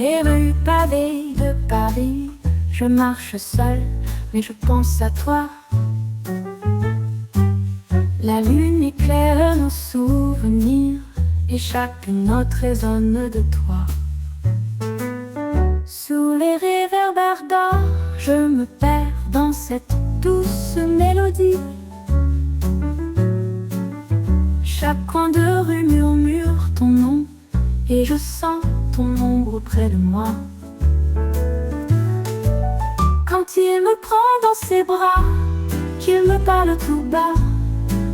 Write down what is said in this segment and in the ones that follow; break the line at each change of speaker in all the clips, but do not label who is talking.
les rues pavées de Paris, je marche seule, mais je pense à toi. La lune éclaire nos souvenirs, et chaque note résonne de toi. Sous les réverbères d'or, je me perds dans cette douce mélodie. Chaque coin de rue murmure ton nom, et je sens ton ombre près de moi. Quand il me prend dans ses bras, qu'il me parle tout bas,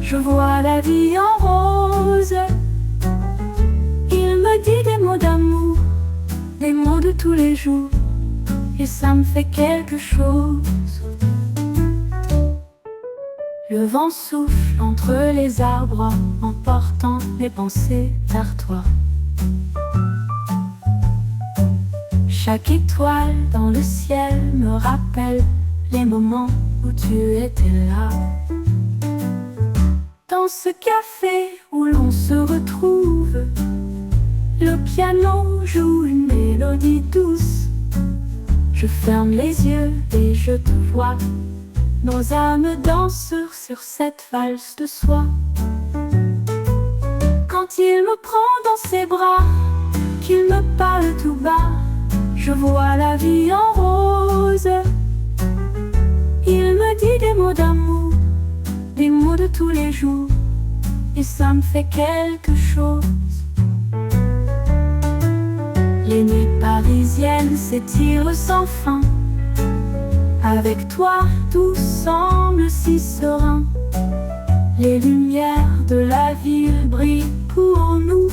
je vois la vie en rose. Il me dit des mots d'amour, des mots de tous les jours, et ça me fait quelque chose. Le vent souffle entre les arbres, emportant mes pensées vers toi. Chaque étoile dans le ciel me rappelle les moments où tu étais là. Dans ce café où l'on se retrouve, le piano joue une mélodie douce. Je ferme les yeux et je te vois. Nos âmes dansent sur cette valse de soie. Quand il me prend dans ses bras, qu'il me parle tout bas, je vois la vie en rose. Il me dit des mots d'amour, des mots de tous les jours, et ça me fait quelque chose. Les nuits parisiennes s'étirent sans fin. Avec toi, tout semble si serein. Les lumières de la ville brillent pour nous.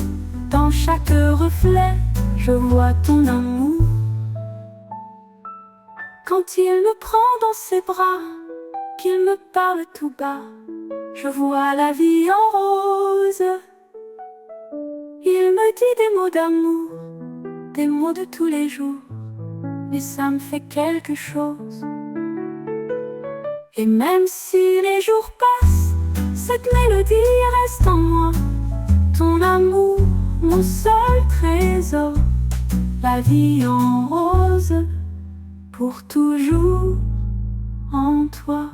Dans chaque reflet, je vois ton amour. Quand il me prend dans ses bras, qu'il me parle tout bas, je vois la vie en rose. Il me dit des mots d'amour, des mots de tous les jours, et ça me fait quelque chose. Et même si les jours passent, cette mélodie reste en moi. Ton amour, mon seul trésor, la vie en rose, pour toujours en toi.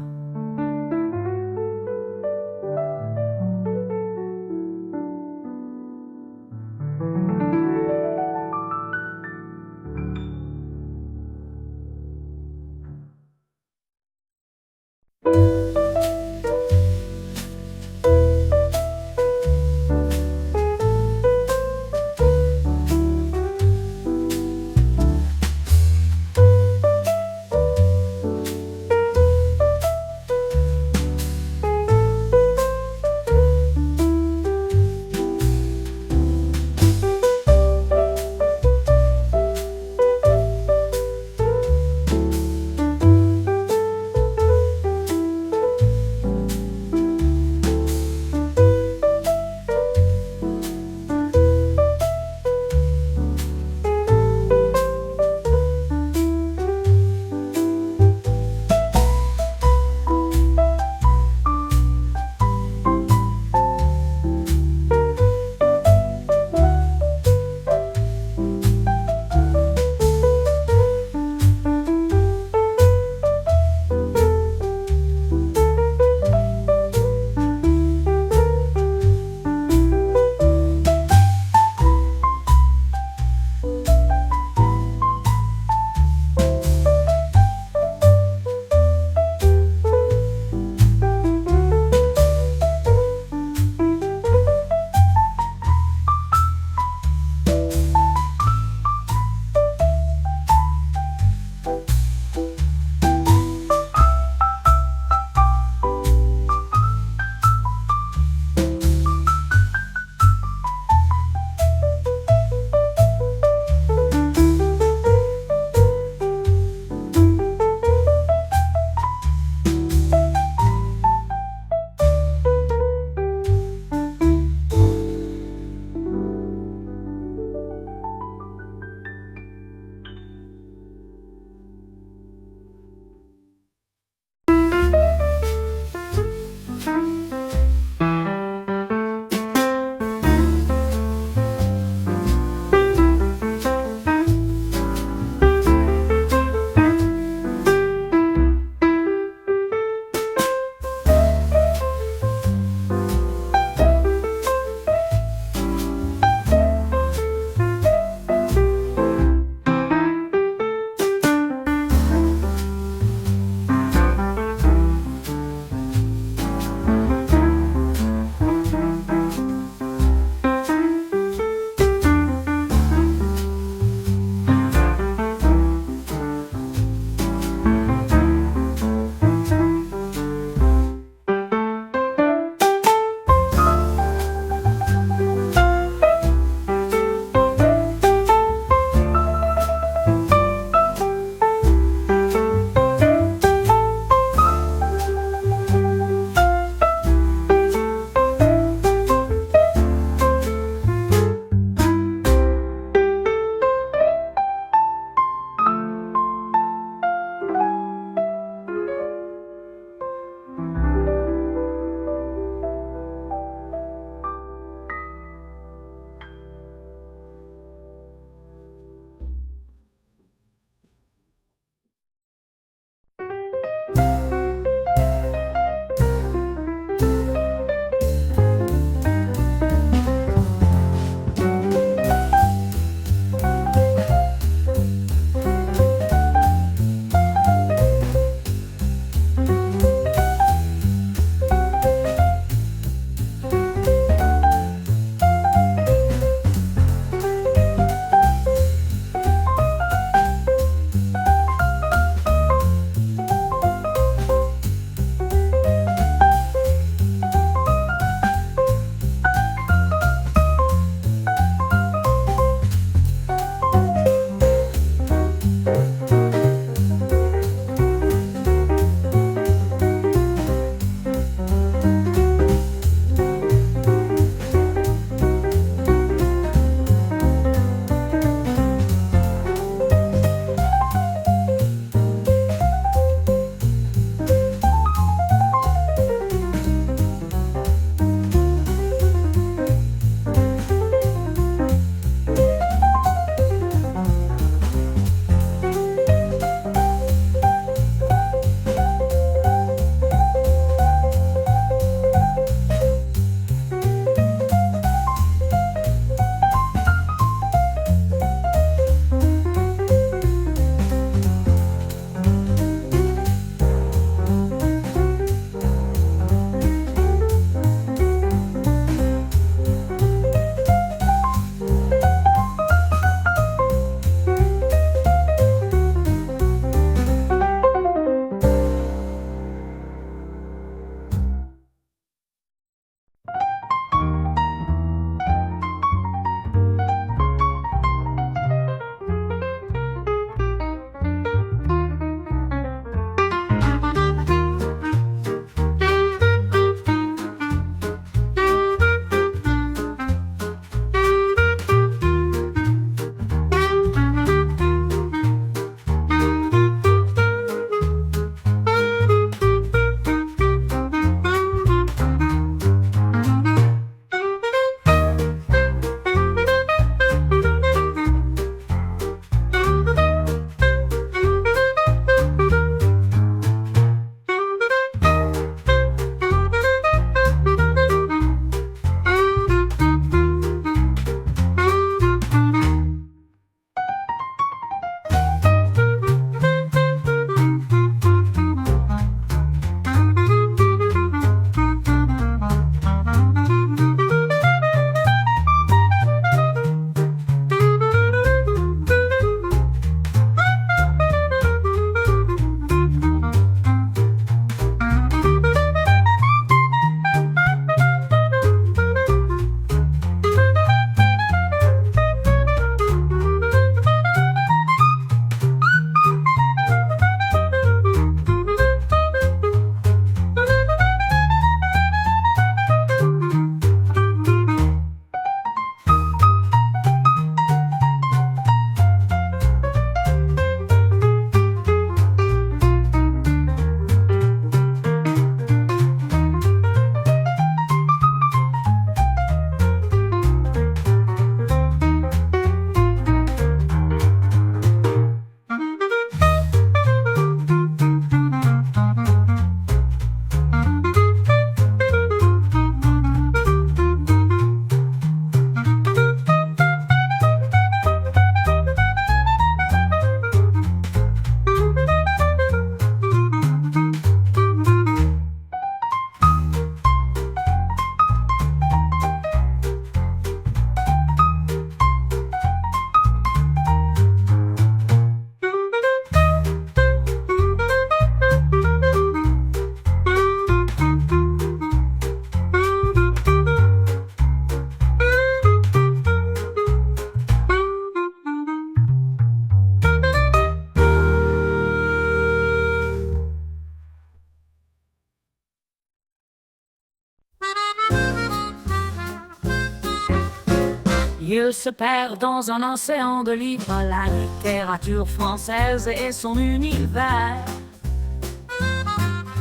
Il se perd dans un océan de livres, la littérature française et son univers.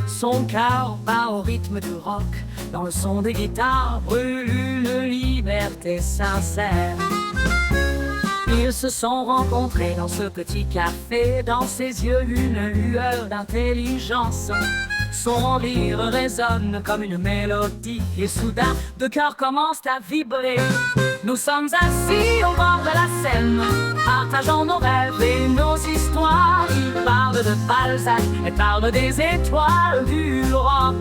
Son cœur bat au rythme du rock, dans le son des guitares brûle une liberté sincère. Ils se sont rencontrés dans ce petit café, dans ses yeux une lueur d'intelligence. Son rire résonne comme une mélodie, et soudain, deux cœurs commencent à vibrer. Nous sommes assis au bord de la Seine, partageant nos rêves et nos histoires. Ils parlent de Balzac et parlent des étoiles du rock.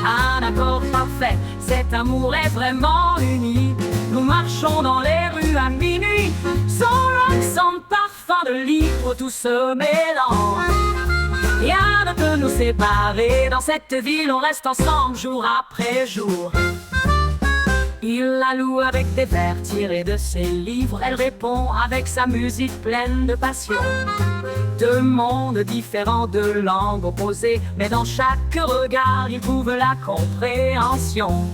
Un accord parfait, cet amour est vraiment unique. Nous marchons dans les rues à minuit, son rock sent parfum de livre, tout se mélange. Rien ne peut nous séparer, dans cette ville on reste ensemble jour après jour. Il la loue avec des vers tirés de ses livres, elle répond avec sa musique pleine de passion. Deux mondes différents, deux langues opposées, mais dans chaque regard ils trouvent la compréhension.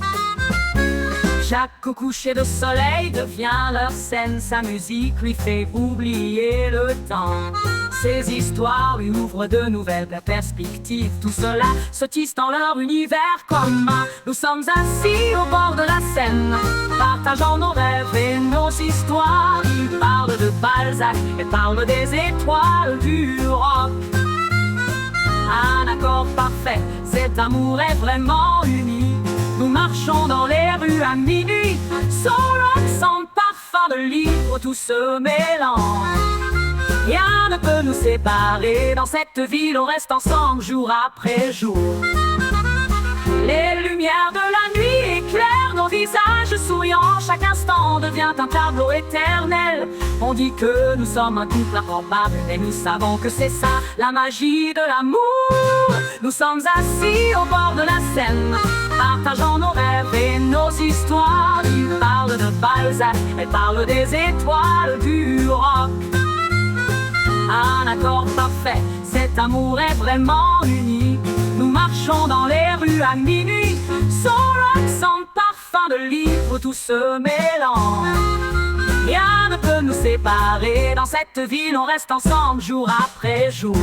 Chaque coucher de soleil devient leur scène, sa musique lui fait oublier le temps. Ces histoires lui ouvrent de nouvelles perspectives, tout cela se tisse dans leur univers commun. Nous sommes assis au bord de la Seine, partageant nos rêves et nos histoires. Ils parlent de Balzac et parlent des étoiles du rock. Un accord parfait, cet amour est vraiment unique. Nous marchons dans les rues à minuit, son rock sent parfum de livre, tout se mélange. Rien ne peut nous séparer, dans cette ville on reste ensemble jour après jour. Les lumières de la nuit éclairent nos visages souriants, chaque instant devient un tableau éternel. On dit que nous sommes un couple improbable, et nous savons que c'est ça, la magie de l'amour. Nous sommes assis au bord de la Seine, partageant nos rêves et nos histoires. Ils parlent de Balzac et parlent des étoiles du rock. Un accord parfait, cet amour est vraiment unique. Nous marchons dans les rues à minuit, son rock sent parfum de livre, tout se mélange. Rien ne peut nous séparer, dans cette ville on reste ensemble jour après jour.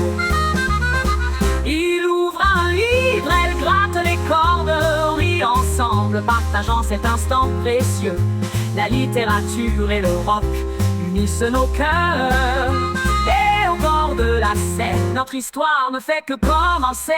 Il ouvre un livre, elle gratte les cordes, on rit ensemble, partageant cet instant précieux. La littérature et le rock unissent nos cœurs. Et au bord de la Seine, notre histoire ne fait que commencer.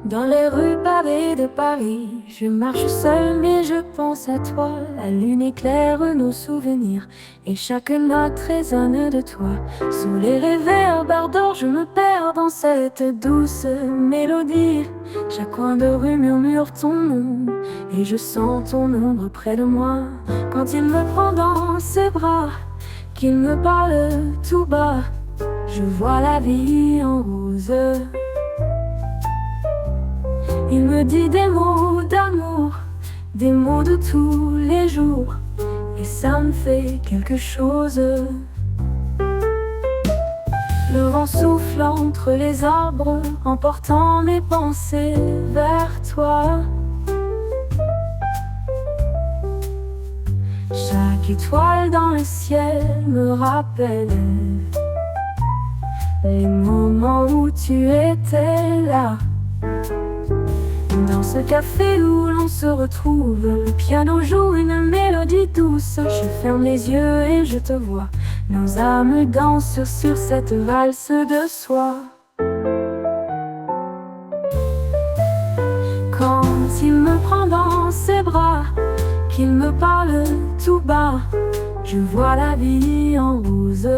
Dans les rues pavées de Paris, je marche seule mais je pense à toi. La lune éclaire nos souvenirs et chaque note résonne de toi. Sous les réverbères d'or, je me perds dans cette douce mélodie. Chaque coin de rue murmure ton nom et je sens ton ombre près de moi. Quand il me prend dans ses bras, qu'il me parle tout bas, je vois la vie en rose. Il me dit des mots d'amour, des mots de tous les jours, et ça me fait quelque chose. Le vent souffle entre les arbres, emportant mes pensées vers toi. Chaque étoile dans le ciel me rappelle les moments où tu étais là. Dans ce café où l'on se retrouve, le piano joue une mélodie douce. Je ferme les yeux et je te vois. Nos âmes dansent sur cette valse de soie. Quand il me prend dans ses bras, qu'il me parle tout bas, je vois la vie en rose.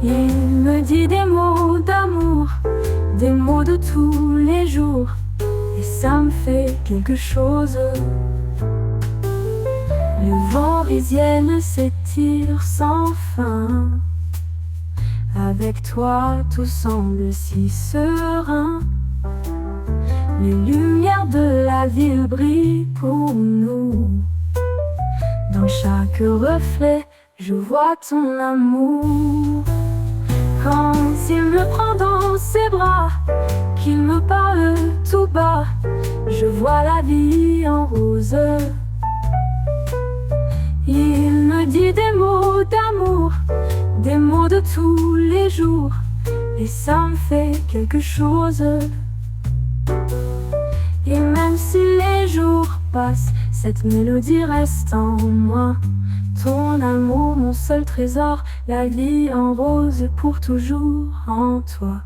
Il me dit des mots d'amour, des mots de tous les jours, et ça me fait quelque chose. Le vent risienne s'étire sans fin. Avec toi tout semble si serein. Les lumières de la ville brillent pour nous. Dans chaque reflet, je vois ton amour. Quand il me prend dans ses bras, qu'il me parle tout bas, je vois la vie en rose. Il me dit des mots d'amour, des mots de tous les jours, et ça me fait quelque chose. Et même si les jours passent, cette mélodie reste en moi. Ton amour, mon seul trésor, la vie en rose pour toujours en toi.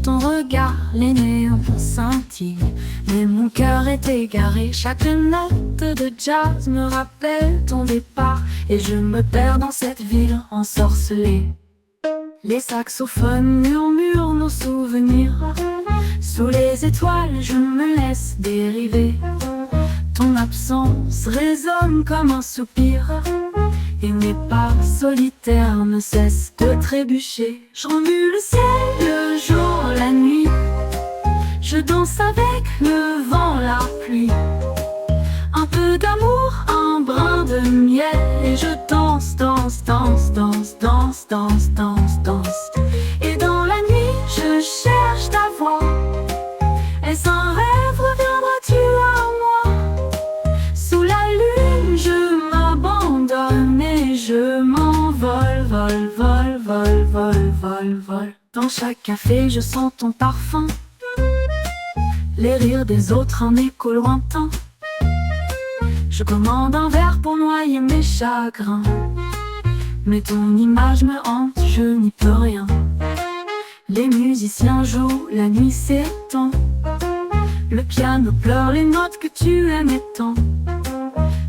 cherche ton regard, les néons scintillent. Mais mon cœur est égaré, chaque note de jazz me rappelle ton départ. Et je me perds dans cette ville ensorcelée. Les saxophones murmurent nos souvenirs. Sous les étoiles, je me laisse dériver. Ton absence résonne comme un soupir. Et mes pas solitaires ne cessent de trébucher. Je remue le ciel, le jour, la nuit. Je danse avec le vent, la pluie. Un peu d'amour, un brin de miel. Et je danse, danse, danse, danse, danse, danse, danse, danse. Et dans la nuit, je cherche ta voix. Est-ce un rêve, reviendras-tu à moi? Sous la lune, je m'abandonne et je m'envole, vol, vol, vol, vol, vol, vol. Dans chaque café, je sens ton parfum. Les rires des autres, un écho lointain. Je commande un verre pour noyer mes chagrins. Mais ton image me hante, je n'y peux rien. Les musiciens jouent, la nuit s'étend. Le piano pleure les notes que tu aimais tant.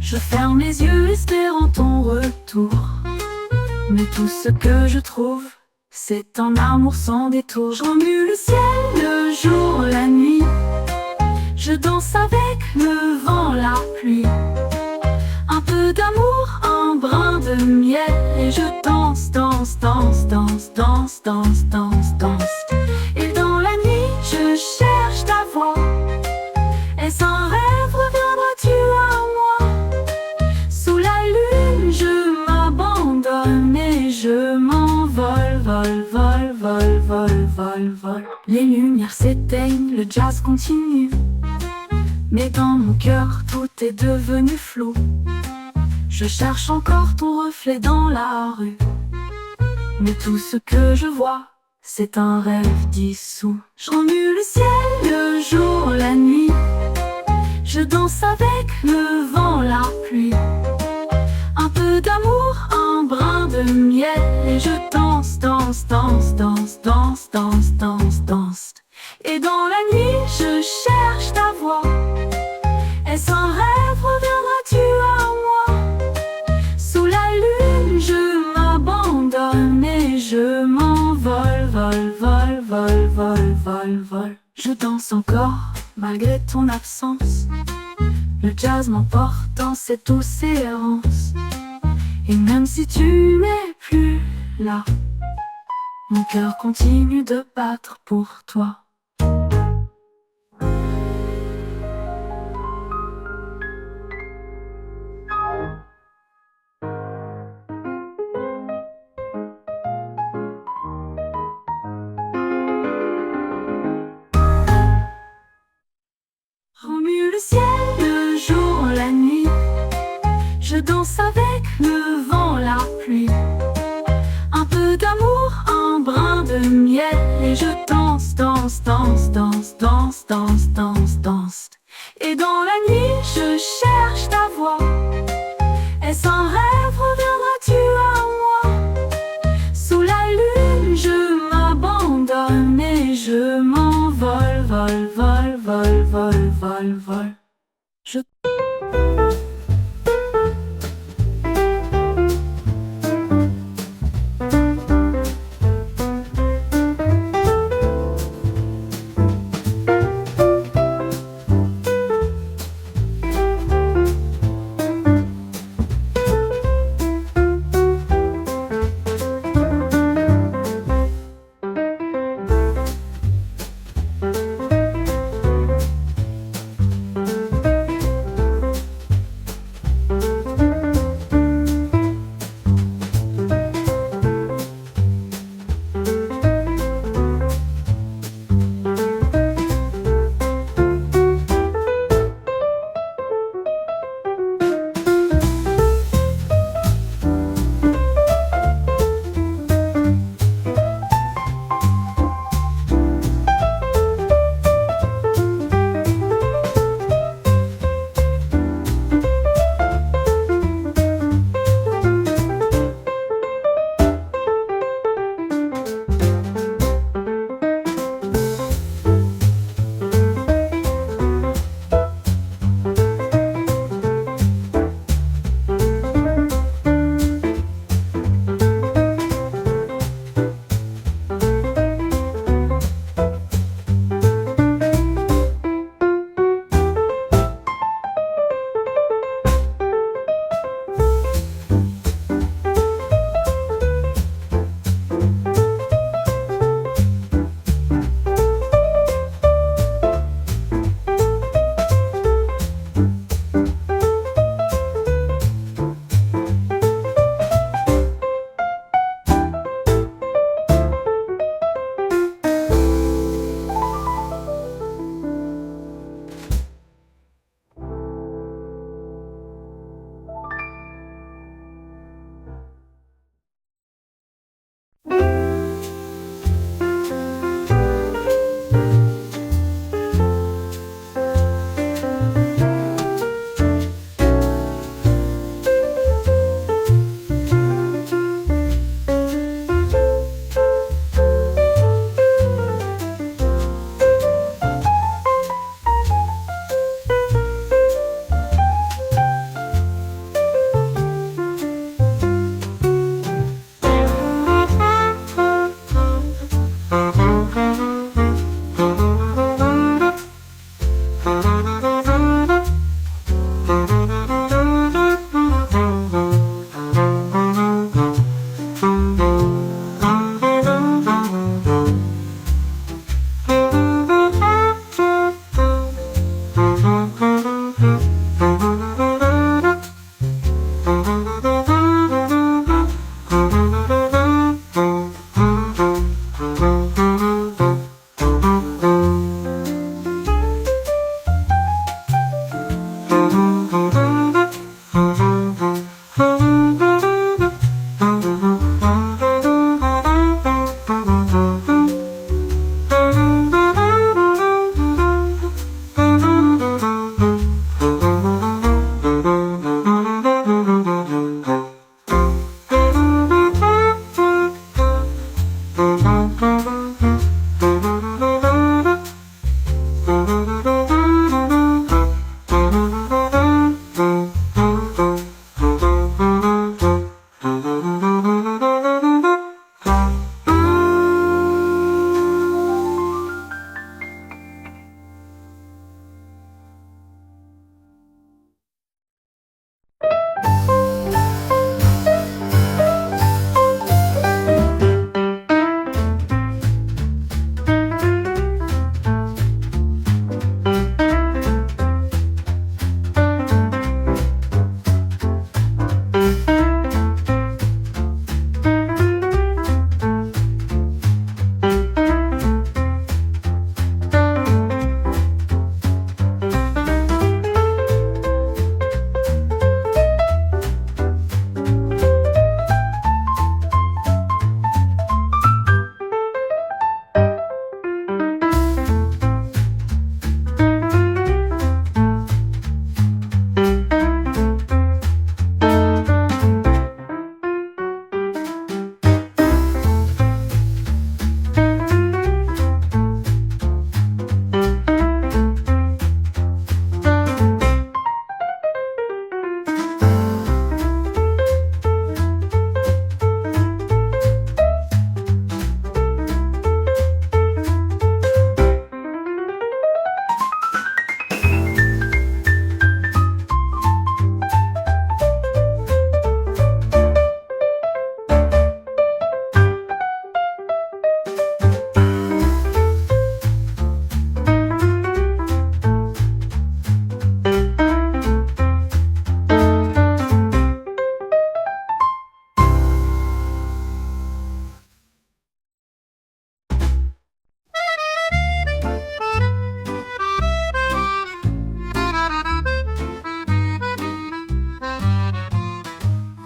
Je ferme les yeux espérant ton retour. Mais tout ce que je trouve, c'est un amour sans détour. Je remue le ciel, le jour, la nuit. Je danse avec le vent, la pluie. Un peu d'amour, un brin de miel. Et je danse, danse, danse, danse, danse, danse, danse, danse. Et dans la nuit, je cherche ta voix. Est-ce un rêve, reviendras-tu à moi? Sous la lune, je m'abandonne et je m'envole, vol, vol, vol, vol, vol, vol. Les lumières s'éteignent, le jazz continue. Mais dans mon cœur, tout est devenu flou. Je cherche encore ton reflet dans la rue. Mais tout ce que je vois, c'est un rêve dissous. Je remue le ciel, le jour, la nuit. Je danse avec le vent, la pluie. Un peu d'amour, un brin de miel. Et je danse, danse, danse, danse, danse, danse, danse, danse. Et dans la nuit, je cherche ta voix. Est-ce un rêve, reviendras-tu à moi? Sous la lune, je m'abandonne et je m'envole, vol, vol, vol, vol, vol, vol. Je danse encore, malgré ton absence. Le jazz m'emporte dans cette douce errance. Et même si tu n'es plus là, mon cœur continue de battre pour toi. Remue le ciel, le jour, la nuit. Je danse avec le vent, la pluie. Un peu d'amour, un brin de miel. Et je danse, danse, danse, danse, danse, danse, danse, danse. Et dans la nuit, je cherche ta voix. Est-ce un rêve, reviendras-tu à moi? Sous la lune, je m'abandonne et je m'envole, vol, vol, vol, vol, vol, vol. Je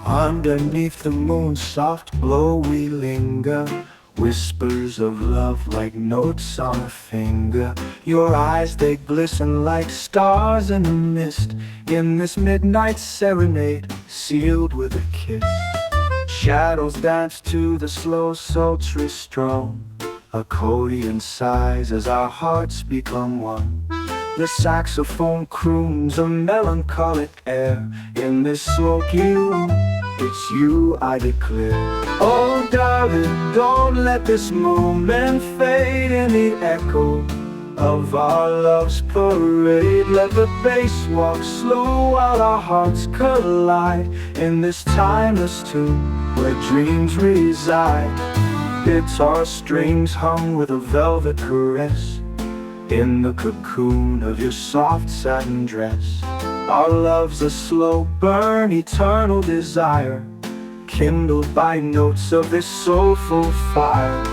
Underneath the moon's soft glow we linger, whispers of love like notes on a finger. Your eyes, they glisten like stars in the mist, in this midnight serenade, sealed with a kiss. Shadows dance to the slow sultry strum, accordion sighs as our hearts become one. The saxophone croons a melancholic air, in this smoky room, it's you I declare. Oh darling, don't let this moment fade in the echo of our love's parade. Let the bass walk slow while our hearts collide, in this timeless tune where dreams reside. Guitar strings hung with a velvet caress, in the cocoon of your soft satin dress. Our love's a slow burn, eternal desire, kindled by notes of this soulful fire.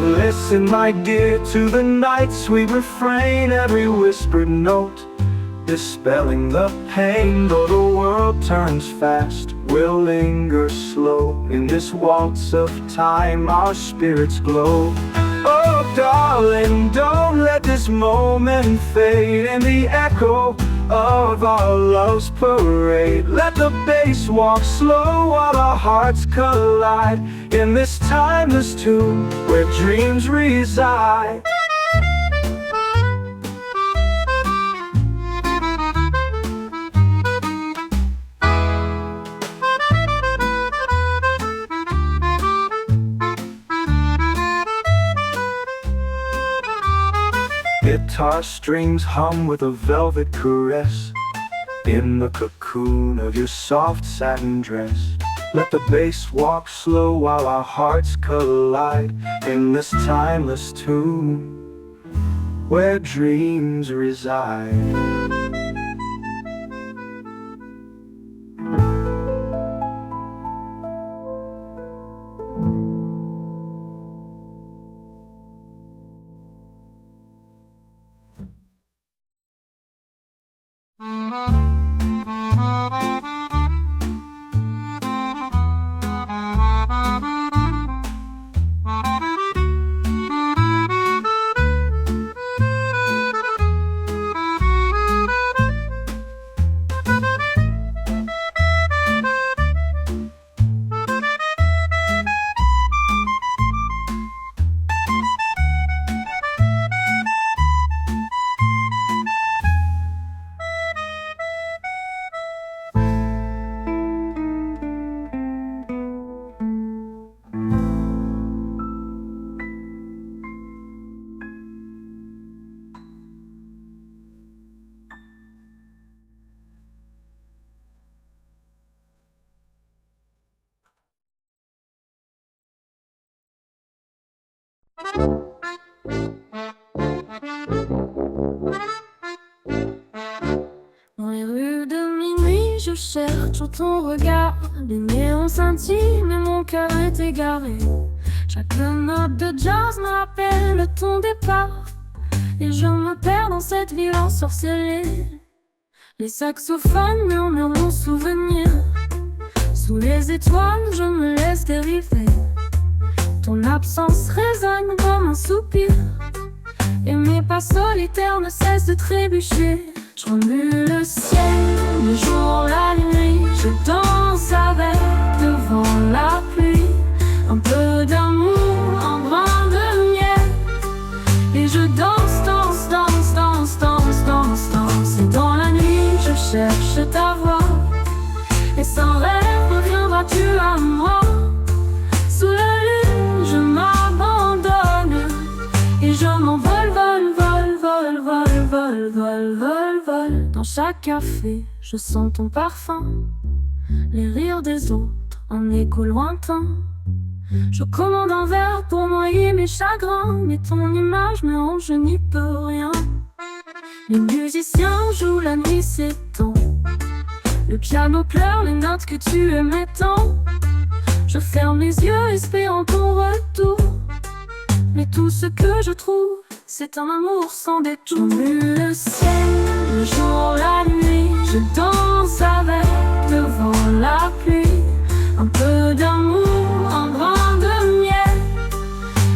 Listen, my dear, to the night's sweet refrain, every whispered note dispelling the pain. Though the world turns fast, we'll linger slow, in this waltz of time our spirits glow. Oh darling, don't let this moment fade in the echo of our love's parade. Let the bass walk slow while our hearts collide, in this timeless tune where dreams reside. Guitar strings hum with a velvet caress, in the cocoon of your soft satin dress. Let the bass walk slow while our hearts collide, in this timeless tune where dreams reside.
Dans les rues de minuit, je cherche ton regard. Les néons scintillent, mais mon cœur est égaré. Chaque note de jazz me rappelle ton départ, et je me perds dans cette ville ensorcelée. Les saxophones murmurent mon souvenir. Sous les étoiles, je me laisse dériver. Ton absence résonne comme un soupir, et mes pas solitaires ne cessent de trébucher. Je remue le ciel, le jour, la nuit. Je danse avec devant la pluie. Un peu d'amour, un brin de miel. Et je danse, danse, danse, danse, danse, danse, danse. Et dans la nuit, je cherche ta voix. Et sans rêve, reviendras-tu à moi? Sous la lune, je m'abandonne. Et je m'envole, vol, vol, vol, vol, vol, vol, vol, vol. Dans chaque café, je sens ton parfum. Les rires des autres, en écho lointain. Je commande un verre pour noyer mes chagrins, mais ton image me hanche, je n'y peux rien. Les musiciens jouent, la nuit s'étend. Le piano pleure les notes que tu aimais tant. Je ferme les yeux espérant ton retour, mais tout ce que je trouve, c'est un amour sans détour. Je remue le ciel, le jour, la nuit. Je danse avec devant la pluie. un peu d'amour, un brin de miel.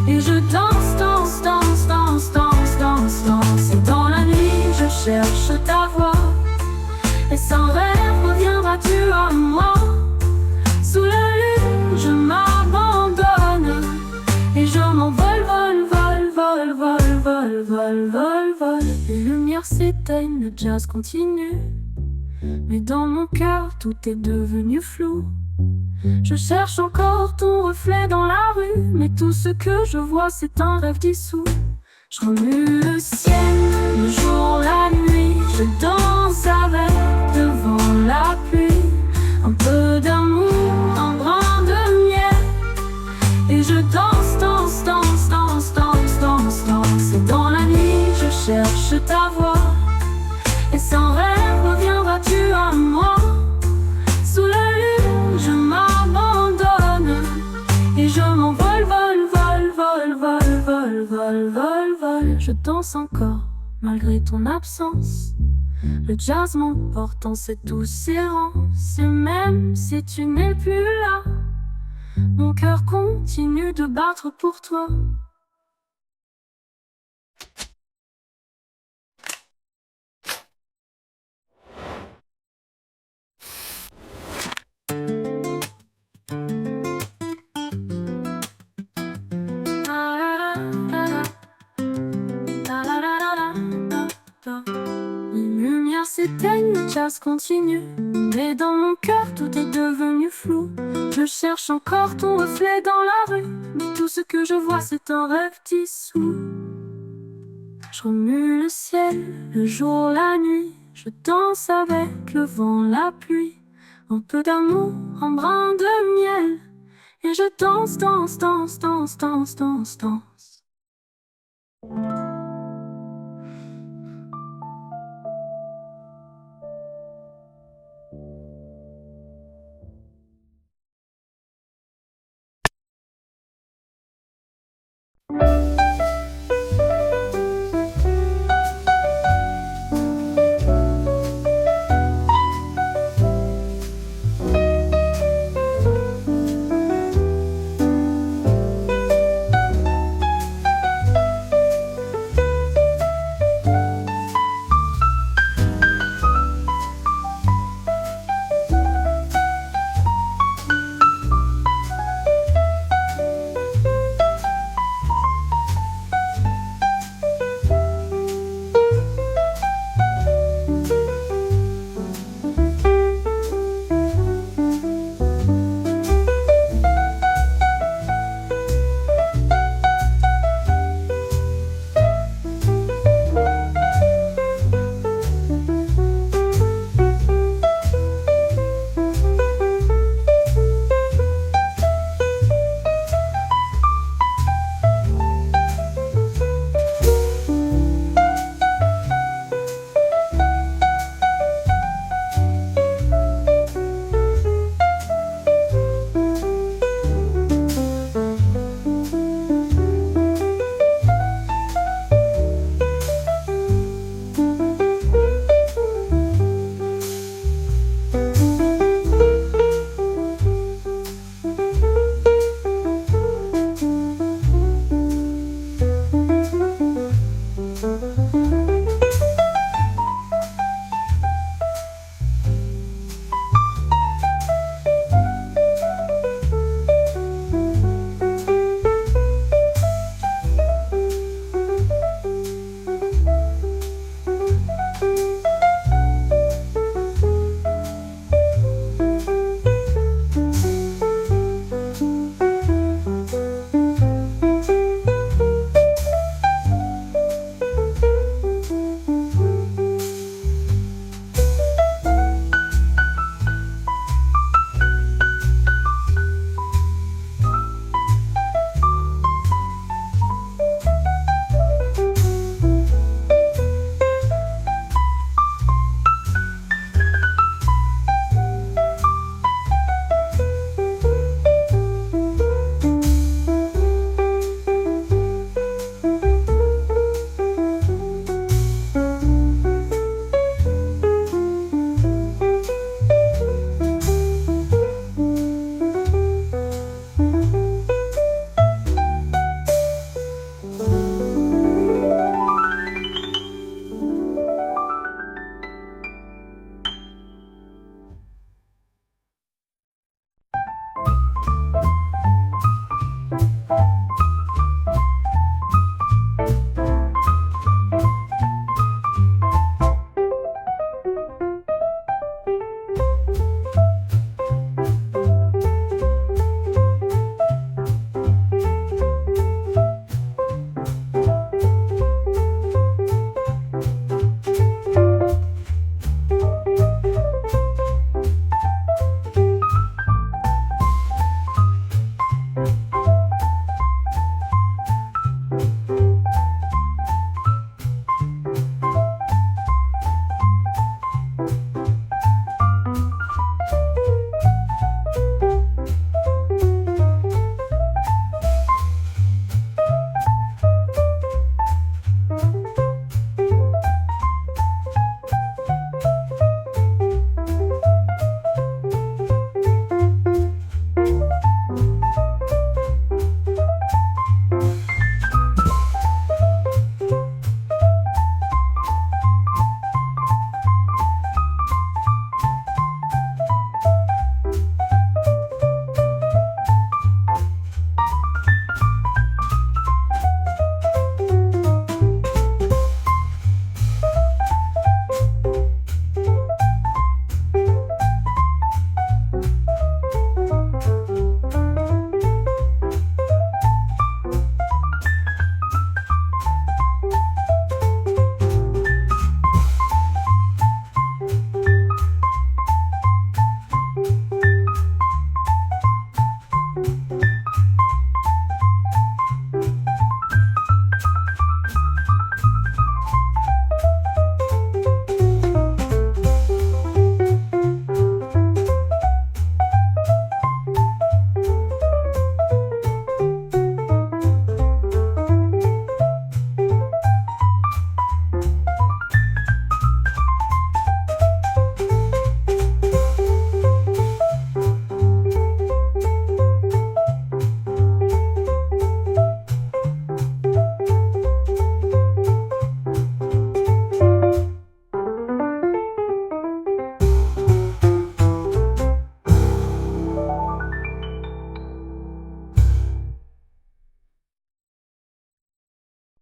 Et je danse, danse, danse, danse, danse, danse, danse. Et dans la nuit, je cherche ta voix. Et sans rêve, reviendras-tu à moi? Sous la lune, je m'abandonne. Et je m'envole, vol, vol, vol, vol, vol, vol, vol, vol. Les lumières s'éteignent, le jazz continue. Mais dans mon cœur, tout est devenu flou. Je cherche encore ton reflet dans la rue, mais tout ce que je vois, c'est un rêve dissous. Je remue le ciel, le jour, la nuit. Je danse avec devant la pluie. Un peu d'amour, un brin de miel. Et je danse, danse, danse, danse, danse, danse, danse. Et dans la nuit, je cherche ta voix. Et sans rêve, reviendras-tu à moi? Sous la lune, je m'abandonne. Et je m'envole, vol, vol, vol, vol, vol, vol, vol, vol. Je danse encore, malgré ton absence. Le jazz m'emporte en cette douce errance. Et même si tu n'es plus là, mon cœur continue de battre pour toi. Les lumières s'éteignent, le jazz continue. Mais dans mon cœur, tout est devenu flou. Je cherche encore ton reflet dans la rue, mais tout ce que je vois, c'est un rêve dissous. Je remue le ciel, le jour, la nuit. Je danse avec le vent, la pluie. Un peu d'amour, un brin de miel. Et je danse, danse, danse, danse, danse, danse, danse.